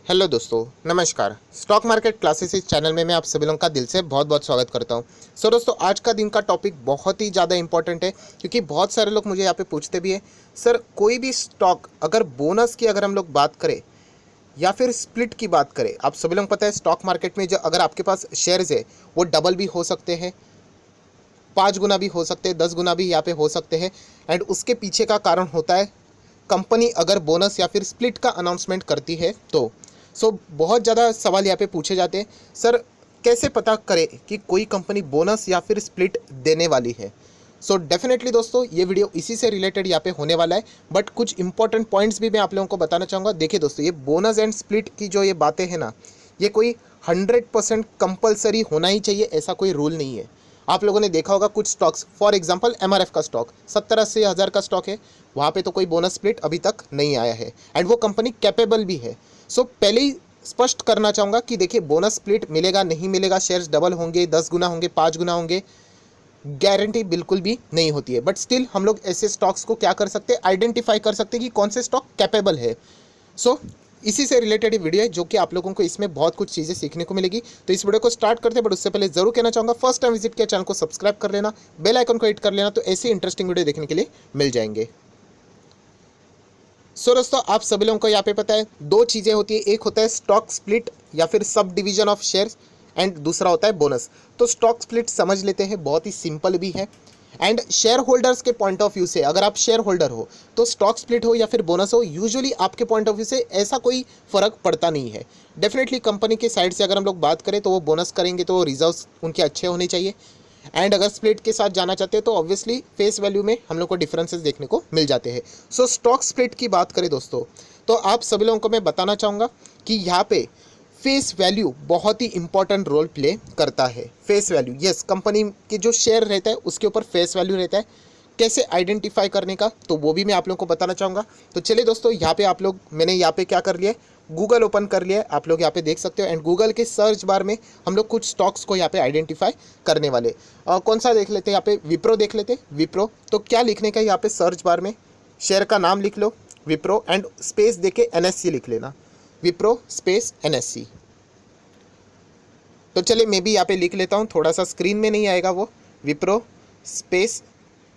Hello दोस्तों, नमस्कार। Stock market classes इस चैनल में मैं आप सभी लोगों का दिल से बहुत बहुत स्वागत करता हूं। दोस्तों, आज का दिन का टॉपिक बहुत ही ज़्यादा इंपॉर्टेंट है क्योंकि बहुत सारे लोग मुझे यहाँ पे पूछते भी हैं, सर कोई भी स्टॉक अगर बोनस की अगर हम लोग बात करें या फिर स्प्लिट की बात करें, आप सभी लोग पता है स्टॉक मार्केट में जो अगर आपके पास शेयर्स है वो डबल भी हो सकते हैं, 5 गुना भी हो सकते हैं, 10 गुना भी यहाँ पे हो सकते हैं। एंड उसके पीछे का कारण होता है कंपनी अगर बोनस या फिर स्प्लिट का अनाउंसमेंट करती है तो। बहुत ज़्यादा सवाल यहाँ पे पूछे जाते हैं, सर कैसे पता करें कि कोई कंपनी बोनस या फिर स्प्लिट देने वाली है। डेफिनेटली दोस्तों, ये वीडियो इसी से रिलेटेड यहाँ पे होने वाला है, बट कुछ इंपॉर्टेंट पॉइंट्स भी मैं आप लोगों को बताना चाहूँगा। देखिए दोस्तों, ये बोनस एंड स्प्लिट की जो ये बातें हैं ना, ये कोई 100% कंपलसरी होना ही चाहिए ऐसा कोई रूल नहीं है। आप लोगों ने देखा होगा कुछ स्टॉक्स, फॉर एग्जांपल एमआरएफ का स्टॉक 70-80 हज़ार का स्टॉक है, वहाँ पे तो कोई बोनस स्प्लिट अभी तक नहीं आया है एंड वो कंपनी कैपेबल भी है। पहले ही स्पष्ट करना चाहूँगा कि देखिए, बोनस स्प्लिट मिलेगा नहीं मिलेगा, शेयर्स डबल होंगे, 10 गुना होंगे, 5 गुना होंगे, गारंटी बिल्कुल भी नहीं होती है। बट स्टिल हम लोग ऐसे स्टॉक्स को क्या कर सकते हैं, आइडेंटिफाई कर सकते हैं कि कौन से स्टॉक कैपेबल है। इसी से रिलेटेड ये वीडियो है जो कि आप लोगों को इसमें बहुत कुछ चीज़ें सीखने को मिलेगी। तो इस वीडियो को स्टार्ट करते हैं, बट उससे पहले जरूर कहना चाहूँगा, फर्स्ट टाइम विजिट किया चैनल को सब्सक्राइब कर लेना, बेल आइकन को हिट कर लेना, तो ऐसी इंटरेस्टिंग वीडियो देखने के लिए मिल जाएंगे। दोस्तों, आप सभी लोगों को यहाँ पे पता है दो चीज़ें होती है, एक होता है स्टॉक स्प्लिट या फिर sub division of shares and दूसरा होता है बोनस। तो स्टॉक स्प्लिट समझ लेते हैं, बहुत ही सिंपल भी है। एंड शेयर होल्डर्स के पॉइंट ऑफ व्यू से, अगर आप शेयर होल्डर हो तो स्टॉक स्प्लिट हो या फिर बोनस हो, यूजुअली आपके पॉइंट ऑफ व्यू से ऐसा कोई फर्क पड़ता नहीं है। डेफिनेटली कंपनी के साइड से अगर हम लोग बात करें तो वो बोनस करेंगे तो रिजल्ट्स उनके अच्छे होने चाहिए। एंड अगर स्प्लिट के साथ जाना चाहते हैं तो ऑब्वियसली फेस वैल्यू में हम लोग को डिफरेंसेस देखने को मिल जाते हैं। स्टॉक स्प्लिट की बात करें दोस्तों, तो आप सभी लोगों को मैं बताना चाहूँगा कि यहाँ पे फेस वैल्यू बहुत ही इंपॉर्टेंट रोल प्ले करता है। फेस वैल्यू, यस, कंपनी के जो शेयर रहता है उसके ऊपर फेस वैल्यू रहता है। कैसे आइडेंटिफाई करने का, तो वो भी मैं आप लोगों को बताना चाहूँगा। तो चलिए दोस्तों, यहाँ पे आप लोग, मैंने यहाँ पे क्या कर लिया है, गूगल ओपन कर लिया है, आप लोग यहाँ पे देख सकते हो। एंड गूगल के सर्च बार में हम लोग कुछ स्टॉक्स को यहाँ पे आइडेंटिफाई करने वाले। कौन सा देख लेते हैं, यहाँ पे विप्रो देख लेते हैं। विप्रो, तो क्या लिखने का, यहाँ पे सर्च बार में शेयर का नाम लिख लो विप्रो एंड स्पेस देके एनएससी लिख लेना, विप्रो स्पेस एनएससी। तो चलिए मैं भी यहाँ पे लिख लेता हूँ, थोड़ा सा स्क्रीन में नहीं आएगा वो, विप्रो स्पेस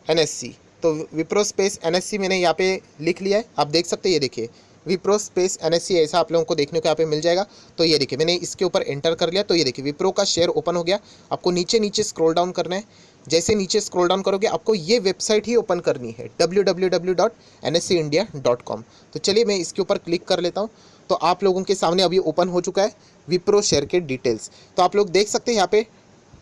एनएससी। तो विप्रो स्पेस एनएससी मैंने यहाँ पे लिख लिया है, आप देख सकते हैं। ये देखिए, विप्रो स्पेस एनएससी ऐसा आप लोगों को देखने को यहाँ पे मिल जाएगा। तो ये देखिए, मैंने इसके ऊपर एंटर कर लिया। तो ये देखिए, विप्रो का शेयर ओपन हो गया। आपको नीचे नीचे स्क्रॉल डाउन करना है। जैसे नीचे स्क्रॉल डाउन करोगे आपको ये वेबसाइट ही ओपन करनी है, www.nscindia.com। तो चलिए मैं इसके ऊपर क्लिक कर लेता हूँ। तो आप लोगों के सामने अभी ओपन हो चुका है विप्रो शेयर के डिटेल्स। तो आप लोग देख सकते हैं यहाँ पे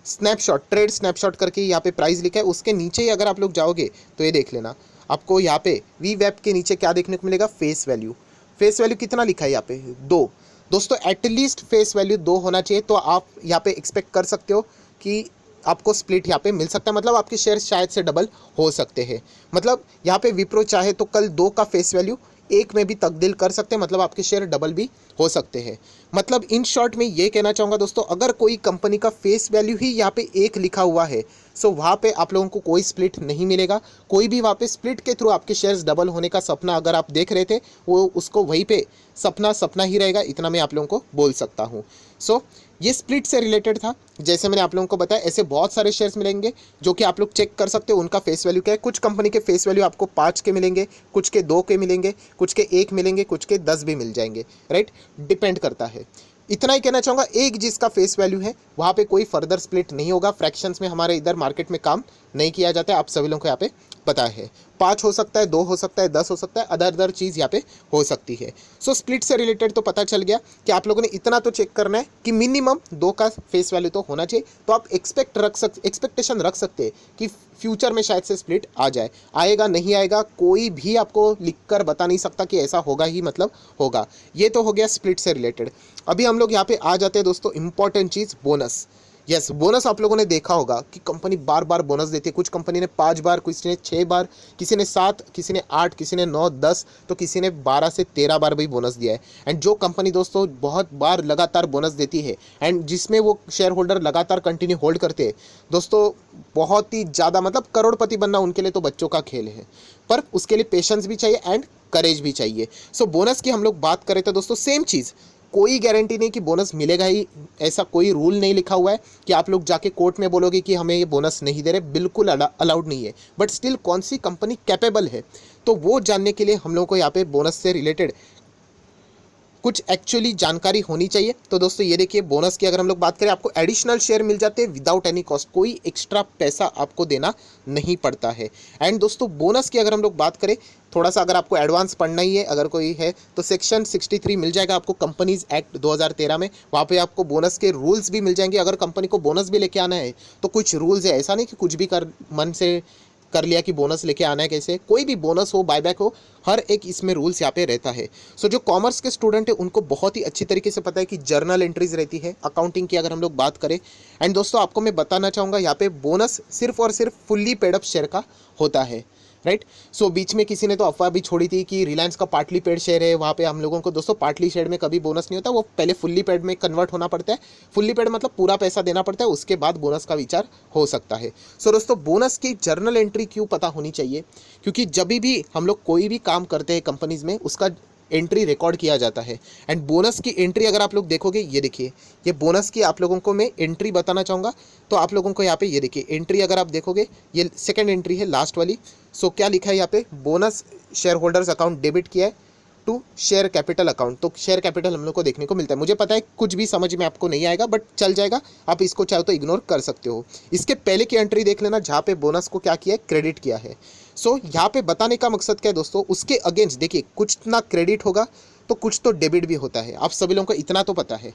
स्नैपशॉट, ट्रेड स्नैपशॉट करके यहाँ पे प्राइस लिखा है। उसके नीचे ही अगर आप लोग जाओगे तो ये देख लेना, आपको यहाँ पे वी वेब के नीचे क्या देखने को मिलेगा, फेस वैल्यू। फेस वैल्यू कितना लिखा है यहाँ पे, 2। दोस्तों, एटलीस्ट फेस वैल्यू 2 होना चाहिए, तो आप यहाँ पे एक्सपेक्ट कर सकते हो कि आपको स्प्लिट यहाँ पे मिल सकता है। मतलब आपके शेयर शायद से डबल हो सकते हैं। मतलब यहाँ पे विप्रो चाहे तो कल 2 का फेस वैल्यू 1 में भी तब्दील कर सकते हैं, मतलब आपके शेयर डबल भी हो सकते हैं। मतलब इन शॉर्ट में ये कहना चाहूँगा दोस्तों, अगर कोई कंपनी का फेस वैल्यू ही यहाँ पे 1 लिखा हुआ है, वहाँ पे आप लोगों को कोई स्प्लिट नहीं मिलेगा। कोई भी वहाँ पे स्प्लिट के थ्रू आपके शेयर्स डबल होने का सपना अगर आप देख रहे थे, वो उसको वहीं पे सपना सपना ही रहेगा, इतना मैं आप लोगों को बोल सकता हूँ। ये स्प्लिट से रिलेटेड था। जैसे मैंने आप लोगों को बताया, ऐसे बहुत सारे शेयर्स मिलेंगे जो कि आप लोग चेक कर सकते हो उनका फेस वैल्यू क्या है। कुछ कंपनी के फेस वैल्यू आपको 5 के मिलेंगे, कुछ के 2 के मिलेंगे, कुछ के 1 मिलेंगे, कुछ के 10 भी मिल जाएंगे, राइट, डिपेंड करता है। इतना ही कहना चाहूँगा, एक जिसका फेस वैल्यू है वहाँ पे कोई फर्दर स्प्लिट नहीं होगा। फ्रैक्शंस में हमारे इधर मार्केट में काम नहीं किया जाता है, आप सभी लोगों को यहाँ पे पता है। 5 हो सकता है, 2 हो सकता है, 10 हो सकता है, अदर चीज़ यहाँ पे हो सकती है। स्प्लिट से रिलेटेड तो पता चल गया कि आप लोगों ने इतना तो चेक करना है कि मिनिमम 2 का फेस वैल्यू तो होना चाहिए। तो आप एक्सपेक्टेशन रख सकते हैं कि फ्यूचर में शायद से स्प्लिट आ जाए। आएगा नहीं आएगा कोई भी आपको लिख कर बता नहीं सकता कि ऐसा होगा ही मतलब होगा। ये तो हो गया स्प्लिट से रिलेटेड। अभी हम लोग यहाँ पे आ जाते हैं दोस्तों, इंपॉर्टेंट चीज़, बोनस। यस, बोनस आप लोगों ने देखा होगा कि कंपनी बार बार बोनस देती है। कुछ कंपनी ने 5 बार, किसी ने 6 बार, किसी ने 7, किसी ने 8, किसी ने 9, 10, तो किसी ने 12 से 13 बार भी बोनस दिया है। एंड जो कंपनी दोस्तों बहुत बार लगातार बोनस देती है एंड जिसमें वो शेयर होल्डर लगातार कंटिन्यू होल्ड करते हैं दोस्तों, बहुत ही ज़्यादा, मतलब करोड़पति बनना उनके लिए तो बच्चों का खेल है। पर उसके लिए पेशेंस भी चाहिए एंड करेज भी चाहिए। बोनस की हम लोग बात करें तो दोस्तों सेम चीज़, कोई गारंटी नहीं कि बोनस मिलेगा ही, ऐसा कोई रूल नहीं लिखा हुआ है कि आप लोग जाके कोर्ट में बोलोगे कि हमें ये बोनस नहीं दे रहे, बिल्कुल अलाउड नहीं है। बट स्टिल कौन सी कंपनी कैपेबल है, तो वो जानने के लिए हम लोगों को यहाँ पे बोनस से रिलेटेड कुछ एक्चुअली जानकारी होनी चाहिए। तो दोस्तों ये देखिए, बोनस की अगर हम लोग बात करें, आपको एडिशनल शेयर मिल जाते हैं विदाउट एनी कॉस्ट, कोई एक्स्ट्रा पैसा आपको देना नहीं पड़ता है। एंड दोस्तों बोनस की अगर हम लोग बात करें, थोड़ा सा अगर आपको एडवांस पढ़ना ही है, अगर कोई है तो सेक्शन 63 मिल जाएगा आपको कंपनीज एक्ट 2013 में। वहाँ पे आपको बोनस के रूल्स भी मिल जाएंगे। अगर कंपनी को बोनस भी लेके आना है तो कुछ रूल्स है, ऐसा नहीं कि कुछ भी कर मन से कर लिया कि बोनस लेके आना है कैसे, कोई भी बोनस हो बायबैक हो, हर एक इसमें रूल्स यहाँ पे रहता है। सो जो कॉमर्स के स्टूडेंट है उनको बहुत ही अच्छी तरीके से पता है कि जर्नल एंट्रीज रहती है अकाउंटिंग की अगर हम लोग बात करें। एंड दोस्तों आपको मैं बताना चाहूँगा, यहाँ पे बोनस सिर्फ और सिर्फ फुल्ली पेड अप शेयर का होता है, राइट। सो बीच में किसी ने तो अफवाह भी छोड़ी थी कि रिलायंस का पार्टली पेड शेयर है, वहाँ पे हम लोगों को दोस्तों पार्टली शेयर में कभी बोनस नहीं होता, वो पहले फुल्ली पेड में कन्वर्ट होना पड़ता है। फुल्ली पेड मतलब पूरा पैसा देना पड़ता है, उसके बाद बोनस का विचार हो सकता है। सो दोस्तों बोनस की जर्नल एंट्री क्यों पता होनी चाहिए, क्योंकि जब भी हम लोग कोई भी काम करते हैं कंपनीज में, उसका एंट्री रिकॉर्ड किया जाता है। एंड बोनस की एंट्री अगर आप लोग देखोगे, ये देखिए, ये बोनस की आप लोगों को मैं एंट्री बताना चाहूँगा। तो आप लोगों को यहाँ पे ये देखिए एंट्री अगर आप देखोगे, ये सेकंड एंट्री है लास्ट वाली। सो क्या लिखा है यहाँ पे, bonus share holders account debit किया है टू शेयर कैपिटल अकाउंट। तो शेयर कैपिटल हम लोग को देखने को मिलता है। मुझे पता है कुछ भी समझ में आपको नहीं आएगा, बट चल जाएगा, आप इसको चाहो तो इग्नोर कर सकते हो। इसके पहले की एंट्री देख लेना, जहाँ पे बोनस को क्या किया है, क्रेडिट किया है। सो यहाँ पे बताने का मकसद क्या है दोस्तों, उसके अगेंस्ट देखिए, कुछ ना क्रेडिट होगा तो कुछ तो डेबिट भी होता है। आप सभी लोगों को इतना तो पता है,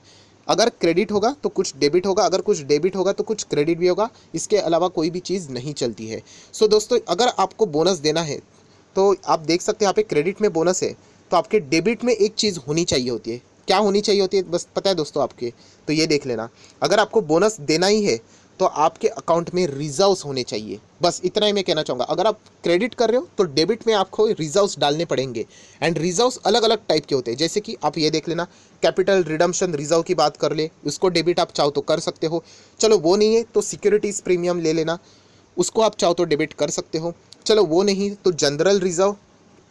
अगर क्रेडिट होगा तो कुछ डेबिट होगा, अगर कुछ डेबिट होगा तो कुछ क्रेडिट भी होगा, इसके अलावा कोई भी चीज़ नहीं चलती है। सो दोस्तों अगर आपको बोनस देना है तो आप देख सकते हैं यहाँ पे क्रेडिट में बोनस है, तो आपके डेबिट में एक चीज़ होनी चाहिए होती है। क्या होनी चाहिए होती है बस पता है दोस्तों आपके, तो ये देख लेना, अगर आपको बोनस देना ही है तो आपके अकाउंट में रिजर्व्स होने चाहिए। बस इतना ही मैं कहना चाहूँगा। अगर आप क्रेडिट कर रहे हो तो डेबिट में आपको रिजर्व्स डालने पड़ेंगे। एंड रिजर्व्स अलग अलग टाइप के होते हैं, जैसे कि आप ये देख लेना, कैपिटल रिडम्पशन रिजर्व की बात कर ले, उसको डेबिट आप चाहो तो कर सकते हो। चलो वो नहीं है तो सिक्योरिटीज़ प्रीमियम ले लेना, उसको आप चाहो तो डेबिट कर सकते हो। चलो वो नहीं तो जनरल रिजर्व,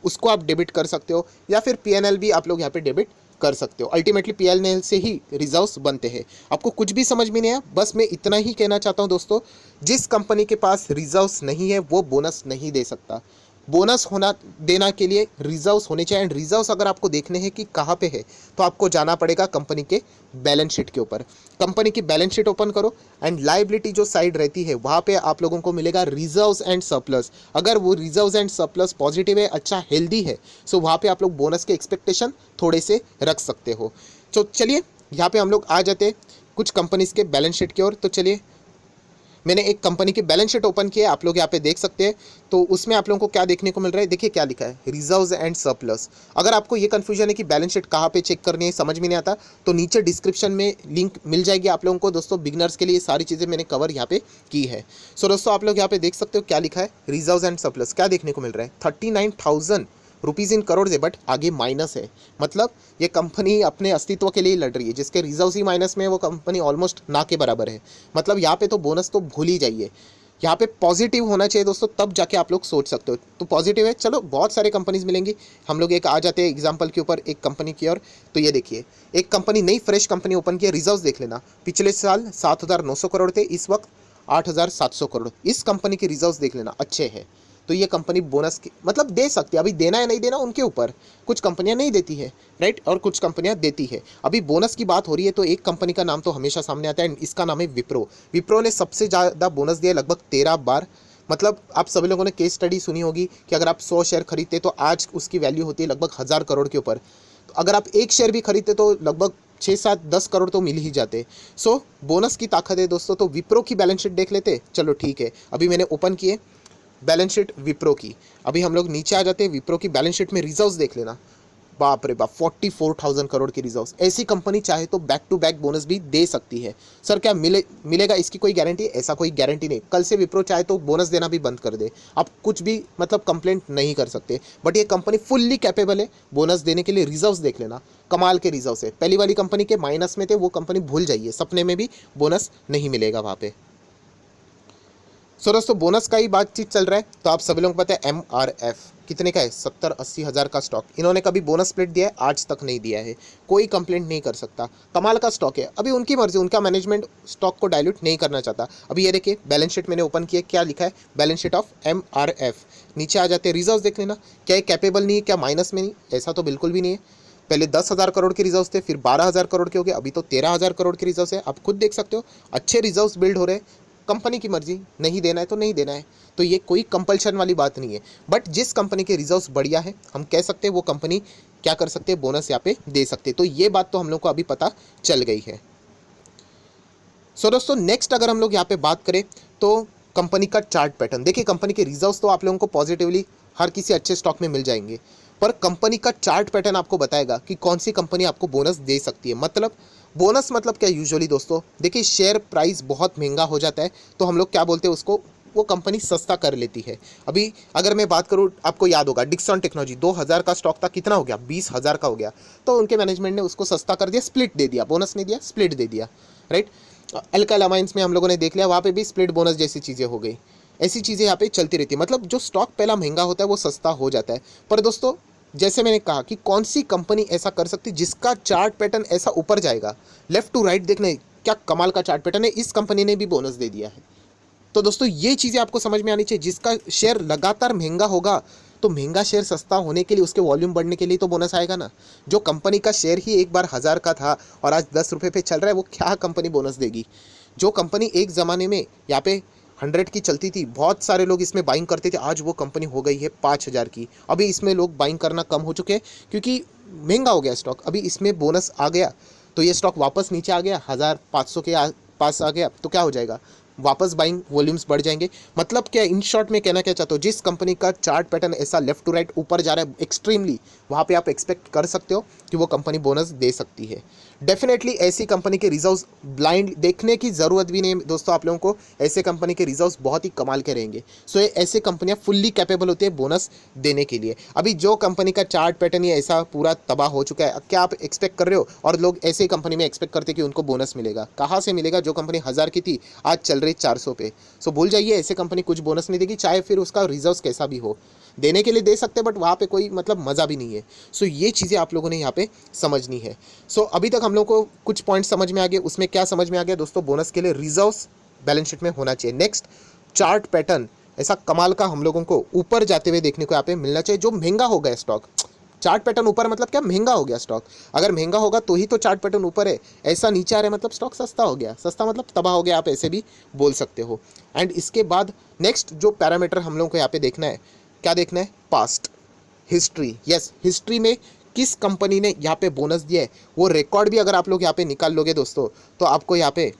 उसको आप डेबिट कर सकते हो, या फिर पीएनएल भी आप लोग यहाँ पे डेबिट कर सकते हो। अल्टीमेटली पीएनएल से ही रिजर्व्स बनते हैं। आपको कुछ भी समझ में नहीं आया, बस मैं इतना ही कहना चाहता हूँ दोस्तों, जिस कंपनी के पास रिजर्व्स नहीं है वो बोनस नहीं दे सकता। बोनस होना देना के लिए रिजर्व्स होने चाहिए। एंड रिजर्व्स अगर आपको देखने हैं कि कहाँ पे है, तो आपको जाना पड़ेगा कंपनी के बैलेंस शीट के ऊपर। कंपनी की बैलेंस शीट ओपन करो एंड लायबिलिटी जो साइड रहती है वहाँ पे आप लोगों को मिलेगा रिजर्व्स एंड सरप्लस। अगर वो रिजर्व्स एंड सरप्लस पॉजिटिव है, अच्छा हेल्दी है, सो वहाँ पे आप लोग बोनस के एक्सपेक्टेशन थोड़े से रख सकते हो। तो चलिए यहाँ पे हम लोग आ जाते हैं कुछ कंपनीज के बैलेंस शीट की ओर। तो चलिए, मैंने एक कंपनी की बैलेंस शीट ओपन किया है, आप लोग यहाँ पे देख सकते हैं। तो उसमें आप लोगों को क्या देखने को मिल रहा है, देखिए क्या लिखा है, रिजर्व्स एंड सरप्लस। अगर आपको ये कंफ्यूजन है कि बैलेंस शीट कहाँ पे चेक करनी है, समझ में नहीं आता, तो नीचे डिस्क्रिप्शन में लिंक मिल जाएगी आप लोगों को। दोस्तों बिगनर्स के लिए सारी चीज़ें मैंने कवर यहाँ पे की है। सो दोस्तों आप लोग यहाँ पे देख सकते हो क्या लिखा है, रिजर्व्स एंड सरप्लस। क्या देखने को मिल रहा है, 39,000 रुपीज़ इन करोड़ है, बट आगे माइनस है। मतलब ये कंपनी अपने अस्तित्व के लिए लड़ रही है, जिसके रिजर्व्स ही माइनस में है वो कंपनी ऑलमोस्ट ना के बराबर है। मतलब यहाँ पे तो बोनस तो भूल ही जाइए, यहाँ पे पॉजिटिव होना चाहिए दोस्तों, तब जाके आप लोग सोच सकते हो। तो पॉजिटिव है, चलो बहुत सारे कंपनीज मिलेंगी, हम लोग एक आ जाते हैं एग्जांपल के ऊपर एक कंपनी की ओर। तो ये देखिए, एक कंपनी नई फ्रेश कंपनी ओपन की है, रिजर्व्स देख लेना, पिछले साल 7,900 करोड़ थे, इस वक्त 8,700 करोड़। इस कंपनी के रिजर्व्स देख लेना, अच्छे हैं। तो ये कंपनी बोनस की मतलब दे सकती है, अभी देना है नहीं देना उनके ऊपर। कुछ कंपनियां नहीं देती है, राइट, और कुछ कंपनियां देती है। अभी बोनस की बात हो रही है तो एक कंपनी का नाम तो हमेशा सामने आता है, इसका नाम है विप्रो। विप्रो ने सबसे ज़्यादा बोनस दिया, लगभग 13 बार। मतलब आप सभी लोगों ने केस स्टडी सुनी होगी कि अगर आप 100 शेयर खरीदते तो आज उसकी वैल्यू होती है लगभग 1,000 करोड़ के ऊपर। तो अगर आप एक शेयर भी खरीदते तो लगभग 6-7-10 करोड़ तो मिल ही जाते। सो बोनस की ताकत है दोस्तों। तो विप्रो की बैलेंस शीट देख लेते, चलो ठीक है, अभी मैंने ओपन किए बैलेंस शीट विप्रो की। अभी हम लोग नीचे आ जाते हैं, विप्रो की बैलेंस शीट में रिजर्व्स देख लेना, बाप रे बाप 44,000 करोड़ की रिजर्व्स। ऐसी कंपनी चाहे तो बैक टू बैक बोनस भी दे सकती है। सर क्या मिलेगा इसकी कोई गारंटी? ऐसा कोई गारंटी नहीं। कल से विप्रो चाहे तो बोनस देना भी बंद कर दे, आप कुछ भी मतलब कंप्लेंट नहीं कर सकते। बट ये कंपनी फुल्ली कैपेबल है बोनस देने के लिए। रिजर्व्स देख लेना, कमाल के रिजर्व्स है। पहली वाली कंपनी के माइनस में थे, वो कंपनी भूल जाइए, सपने में भी बोनस नहीं मिलेगा वहाँ पे। सो दोस्तों बोनस का ही बातचीत चल रहा है, तो आप सभी लोगों को पता है MRF कितने का है, 70-80 हज़ार का स्टॉक। इन्होंने कभी बोनस स्प्लिट दिया है? आज तक नहीं दिया है। कोई कंप्लेंट नहीं कर सकता, कमाल का स्टॉक है। अभी उनकी मर्जी, उनका मैनेजमेंट स्टॉक को डाइल्यूट नहीं करना चाहता। अभी ये देखिए बैलेंस शीट मैंने ओपन किया, क्या लिखा है, बैलेंस शीट ऑफ MRF। नीचे आ जाते हैं, रिजर्व देख लेना, क्या ये कैपेबल नहीं है, क्या माइनस में नहीं? ऐसा तो बिल्कुल भी नहीं है। पहले 10,000 करोड़ के रिजर्व थे, फिर 12,000 करोड़ के हो गए, अभी तो 13,000 करोड़ के रिजर्व है। आप खुद देख सकते हो, अच्छे रिजर्व्स बिल्ड हो रहे हैं। कंपनी की मर्जी, नहीं देना है तो नहीं देना है, तो ये कोई कंपल्शन वाली बात नहीं है। बट जिस कंपनी के रिजर्व्स बढ़िया है, हम कह सकते हैं वो कंपनी क्या कर सकते हैं, बोनस यहाँ पे दे सकते हैं। तो ये बात तो हम लोग को अभी पता चल गई है। सो दोस्तों नेक्स्ट अगर हम लोग यहाँ पे बात करें तो कंपनी का चार्ट पैटर्न देखिए। कंपनी के रिजर्व्स तो आप लोगों को पॉजिटिवली हर किसी अच्छे स्टॉक में मिल जाएंगे, पर कंपनी का चार्ट पैटर्न आपको बताएगा कि कौन सी कंपनी आपको बोनस दे सकती है। मतलब बोनस मतलब क्या, यूजुअली दोस्तों देखिए शेयर प्राइस बहुत महंगा हो जाता है तो हम लोग क्या बोलते हैं उसको, वो कंपनी सस्ता कर लेती है। अभी अगर मैं बात करूँ, आपको याद होगा डिक्सन टेक्नोलॉजी 2000 का स्टॉक था, कितना हो गया, 20,000 का हो गया। तो उनके मैनेजमेंट ने उसको सस्ता कर दिया, स्प्लिट दे दिया, बोनस नहीं दिया, स्प्लिट दे दिया, राइट। अल्काइल अमाइंस में हम लोगों ने देख लिया, वहाँ पे भी स्प्लिट बोनस जैसी चीज़ें हो गई। ऐसी चीज़ें यहाँ पे चलती रहती है। मतलब जो स्टॉक पहला महंगा होता है वो सस्ता हो जाता है। पर दोस्तों जैसे मैंने कहा कि कौन सी कंपनी ऐसा कर सकती है जिसका चार्ट पैटर्न ऐसा ऊपर जाएगा, लेफ्ट टू राइट देखने क्या कमाल का चार्ट पैटर्न है, इस कंपनी ने भी बोनस दे दिया है। तो दोस्तों ये चीज़ें आपको समझ में आनी चाहिए। जिसका शेयर लगातार महंगा होगा, तो महंगा शेयर सस्ता होने के लिए, उसके वॉल्यूम बढ़ने के लिए तो बोनस आएगा ना। जो कंपनी का शेयर ही एक बार 1000 का था और आज 10 रुपये पे चल रहा है, वो क्या कंपनी बोनस देगी? जो कंपनी एक ज़माने में यहाँ पे 100 की चलती थी, बहुत सारे लोग इसमें बाइंग करते थे, आज वो कंपनी हो गई है 5000 की। अभी इसमें लोग बाइंग करना कम हो चुके हैं क्योंकि महंगा हो गया स्टॉक। अभी इसमें बोनस आ गया तो ये स्टॉक वापस नीचे आ गया, 1500 के पास आ गया, तो क्या हो जाएगा, वापस बाइंग वॉल्यूम्स बढ़ जाएंगे। मतलब क्या, इन शॉर्ट में कहना क्या चाहता हूँ, जिस कंपनी का चार्ट पैटर्न ऐसा लेफ्ट टू राइट ऊपर जा रहा है एक्सट्रीमली, वहाँ पे आप एक्सपेक्ट कर सकते हो कि वो कंपनी बोनस दे सकती है। डेफिनेटली ऐसी कंपनी के रिजर्व्स ब्लाइंड देखने की ज़रूरत भी नहीं है दोस्तों आप लोगों को। ऐसे कंपनी के रिजर्व्स बहुत ही कमाल के रहेंगे। सो ये ऐसे कंपनियां फुल्ली कैपेबल होती है बोनस देने के लिए। अभी जो कंपनी का चार्ट पैटर्न ही ऐसा पूरा तबाह हो चुका है, क्या आप एक्सपेक्ट कर रहे हो? और लोग ऐसे कंपनी में एक्सपेक्ट करते हैं कि उनको बोनस मिलेगा, कहाँ से मिलेगा? जो कंपनी 1000 की थी आज चल रही 400 पे। सो भूल जाइए, ऐसे कंपनी कुछ बोनस नहीं देगी, चाहे फिर उसका रिजर्व्स कैसा भी हो। देने के लिए दे सकते हैं बट वहाँ पे कोई मतलब मज़ा भी नहीं है। सो ये चीज़ें आप लोगों ने यहाँ पे समझनी है। सो अभी तक हम लोग को कुछ पॉइंट समझ में आ गए। उसमें क्या समझ में आ गया दोस्तों, बोनस के लिए रिजर्व्स बैलेंस शीट में होना चाहिए। नेक्स्ट, चार्ट पैटर्न ऐसा कमाल का हम लोगों को ऊपर जाते हुए देखने को यहाँ पे मिलना चाहिए। जो महंगा हो गया स्टॉक, चार्ट पैटर्न ऊपर मतलब क्या, महंगा हो गया स्टॉक। अगर महंगा होगा तो ही तो चार्ट पैटर्न ऊपर है, ऐसा नीचे आ रहा है मतलब स्टॉक सस्ता हो गया। सस्ता मतलब तबाह हो गया, आप ऐसे भी बोल सकते हो। एंड इसके बाद नेक्स्ट जो पैरामीटर हम लोगों को यहाँ पे देखना है, क्या देखना है, पास्ट हिस्ट्री। यस, हिस्ट्री में किस कंपनी ने यहाँ पे बोनस दिया है, वो रिकॉर्ड भी अगर आप लोग यहाँ पे निकाल लोगे दोस्तों, तो आपको यहाँ पे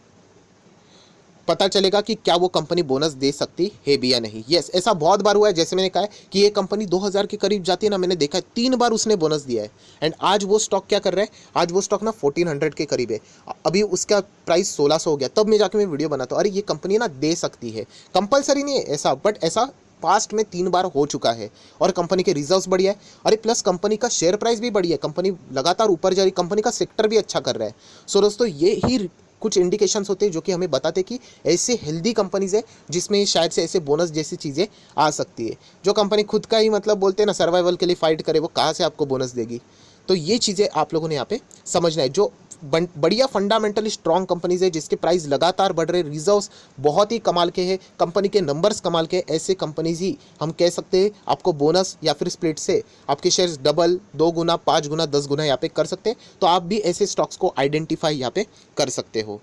पता चलेगा कि क्या वो कंपनी बोनस दे सकती है भी या नहीं। यस, ऐसा बहुत बार हुआ है। जैसे मैंने कहा है कि ये कंपनी 2000 के करीब जाती है ना, मैंने देखा है 3 बार उसने बोनस दिया है। एंड आज वो स्टॉक क्या कर रहा है, आज वो स्टॉक ना 1400 के करीब है। अभी उसका प्राइस 1600 हो गया, तब मैं जाके मैं वीडियो बनाता हूँ, अरे ये कंपनी ना दे सकती है। कंपलसरी नहीं है ऐसा, बट ऐसा पास्ट में 3 बार हो चुका है। और कंपनी के रिजर्व्स बढ़िया है, अरे प्लस कंपनी का शेयर प्राइस भी बढ़िया है, कंपनी लगातार ऊपर जा रही, कंपनी का सेक्टर भी अच्छा कर रहा है। सो दोस्तों ये ही कुछ इंडिकेशंस होते हैं जो कि हमें बताते कि ऐसे हेल्दी कंपनीज है जिसमें शायद से ऐसे बोनस जैसी चीज़ें आ सकती है। जो कंपनी खुद का ही मतलब बोलते हैं ना सर्वाइवल के लिए फाइट करे, वो कहाँ से आपको बोनस देगी? तो ये चीज़ें आप लोगों ने यहाँ पे समझना है। जो बढ़िया फंडामेंटली स्ट्रॉन्ग कंपनीज है जिसके प्राइस लगातार बढ़ रहे, रिजर्व्स बहुत ही कमाल के हैं, कंपनी के नंबर्स कमाल के, ऐसे कंपनीज ही हम कह सकते हैं आपको बोनस या फिर स्प्लिट से आपके शेयर्स डबल, 2 गुना, 5 गुना, 10 गुना यहाँ पे कर सकते हैं। तो आप भी ऐसे स्टॉक्स को आइडेंटिफाई यहाँ पे कर सकते हो।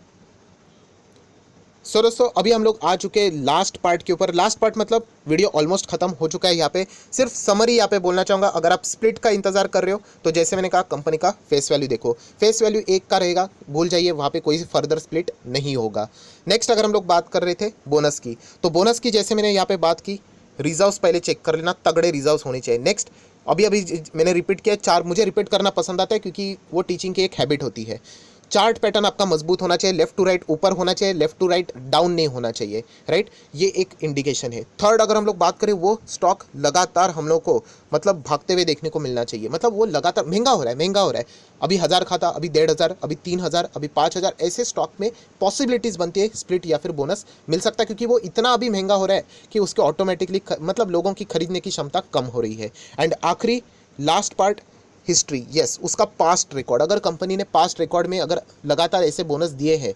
सो दोस्तों अभी हम लोग आ चुके हैं लास्ट पार्ट के ऊपर। लास्ट पार्ट मतलब वीडियो ऑलमोस्ट खत्म हो चुका है। यहाँ पे सिर्फ समरी यहाँ पे बोलना चाहूँगा। अगर आप स्प्लिट का इंतजार कर रहे हो तो जैसे मैंने कहा कंपनी का फेस वैल्यू देखो, फेस वैल्यू 1 का रहेगा, भूल जाइए, वहाँ पे कोई फर्दर स्प्लिट नहीं होगा। नेक्स्ट अगर हम लोग बात कर रहे थे बोनस की, तो बोनस की जैसे मैंने यहाँ पे बात की, रिजर्व्स पहले चेक कर लेना, तगड़े रिजर्व्स होने चाहिए। नेक्स्ट अभी अभी मैंने रिपीट किया, 4 मुझे रिपीट करना पसंद आता है क्योंकि वो टीचिंग की एक हैबिट होती है। चार्ट पैटर्न आपका मजबूत होना चाहिए, लेफ्ट टू राइट ऊपर होना चाहिए, लेफ्ट टू राइट डाउन नहीं होना चाहिए, राइट। ये एक इंडिकेशन है। थर्ड अगर हम लोग बात करें, वो स्टॉक लगातार हम लोग को मतलब भागते हुए देखने को मिलना चाहिए, मतलब वो लगातार महंगा हो रहा है, महंगा हो रहा है। अभी 1000 खाता, अभी 1500, अभी 3000, अभी 5000, ऐसे स्टॉक में पॉसिबिलिटीज़ बनती है स्प्लिट या फिर बोनस मिल सकता है, क्योंकि वो इतना अभी महंगा हो रहा है कि उसके ऑटोमेटिकली मतलब लोगों की खरीदने की क्षमता कम हो रही है। एंड आखिरी लास्ट पार्ट, हिस्ट्री, यस, उसका पास्ट रिकॉर्ड। अगर कंपनी ने पास्ट रिकॉर्ड में अगर लगातार ऐसे बोनस दिए हैं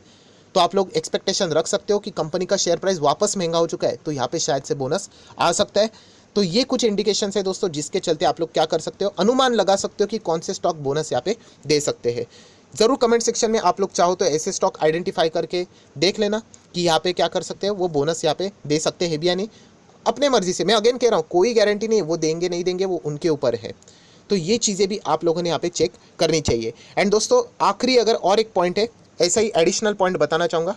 तो आप लोग एक्सपेक्टेशन रख सकते हो कि कंपनी का शेयर प्राइस वापस महंगा हो चुका है, तो यहाँ पे शायद से बोनस आ सकता है। तो ये कुछ इंडिकेशन है दोस्तों, जिसके चलते आप लोग क्या कर सकते हो, अनुमान लगा सकते हो कि कौन से स्टॉक बोनस यहाँ पे दे सकते हैं। ज़रूर कमेंट सेक्शन में आप लोग चाहो तो ऐसे स्टॉक आइडेंटिफाई करके देख लेना कि यहाँ पे क्या कर सकते हैं, वो बोनस यहाँ पे दे सकते हैं भी या नहीं, अपने मर्जी से। मैं अगेन कह रहा हूँ, कोई गारंटी नहीं, वो देंगे नहीं देंगे वो उनके ऊपर है। तो ये चीज़ें भी आप लोगों ने यहाँ पे चेक करनी चाहिए। एंड दोस्तों आखिरी अगर और एक पॉइंट है, ऐसा ही एडिशनल पॉइंट बताना चाहूँगा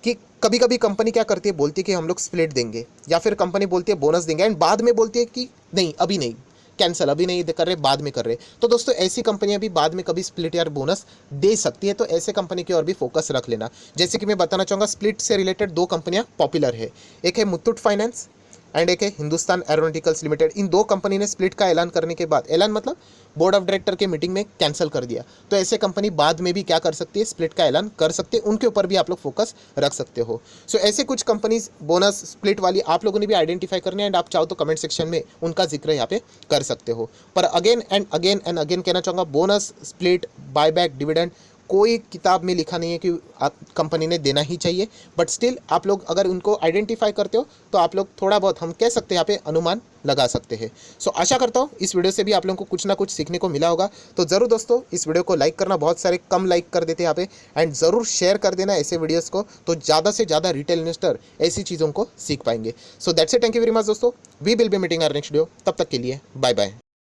कि कभी कभी कंपनी क्या करती है, बोलती है कि हम लोग स्प्लिट देंगे, या फिर कंपनी बोलती है बोनस देंगे, एंड बाद में बोलती है कि नहीं अभी नहीं, कैंसिल, अभी नहीं कर रहे, बाद में कर रहे। तो दोस्तों ऐसी कंपनियां भी बाद में कभी स्प्लिट या बोनस दे सकती है, तो ऐसे कंपनी की ओर भी फोकस रख लेना। जैसे कि मैं बताना चाहूँगा, स्प्लिट से रिलेटेड दो कंपनियां पॉपुलर है, एक है मुथूट फाइनेंस एंड एक है हिंदुस्तान एरोनॉटिकल्स लिमिटेड। इन दो कंपनी ने स्प्लिट का ऐलान करने के बाद, ऐलान मतलब बोर्ड ऑफ डायरेक्टर के मीटिंग में कैंसिल कर दिया, तो ऐसे कंपनी बाद में भी क्या कर सकती है, स्प्लिट का ऐलान कर सकते हैं, उनके ऊपर भी आप लोग फोकस रख सकते हो। सो ऐसे कुछ कंपनीज बोनस स्प्लिट वाली आप लोगों ने भी आइडेंटिफाई करनी है, एंड आप चाहो तो कमेंट सेक्शन में उनका जिक्र यहाँ पे कर सकते हो। पर again and again and again कहना चाहूँगा, बोनस, स्प्लिट, बायबैक, डिविडेंड कोई किताब में लिखा नहीं है कि आप कंपनी ने देना ही चाहिए, बट स्टिल आप लोग अगर उनको आइडेंटिफाई करते हो तो आप लोग थोड़ा बहुत, हम कह सकते हैं यहाँ पे अनुमान लगा सकते हैं। सो आशा करता हूँ इस वीडियो से भी आप लोगों को कुछ ना कुछ सीखने को मिला होगा। तो ज़रूर दोस्तों इस वीडियो को लाइक करना, बहुत सारे कम लाइक कर देते हैं यहाँ पे, एंड ज़रूर शेयर कर देना ऐसे वीडियोज़ को, तो ज़्यादा से ज़्यादा रिटेल इन्वेस्टर ऐसी चीज़ों को सीख पाएंगे। So that's it, thank you very much दोस्तों, we will be meeting our next video, तब तक के लिए बाय बाय।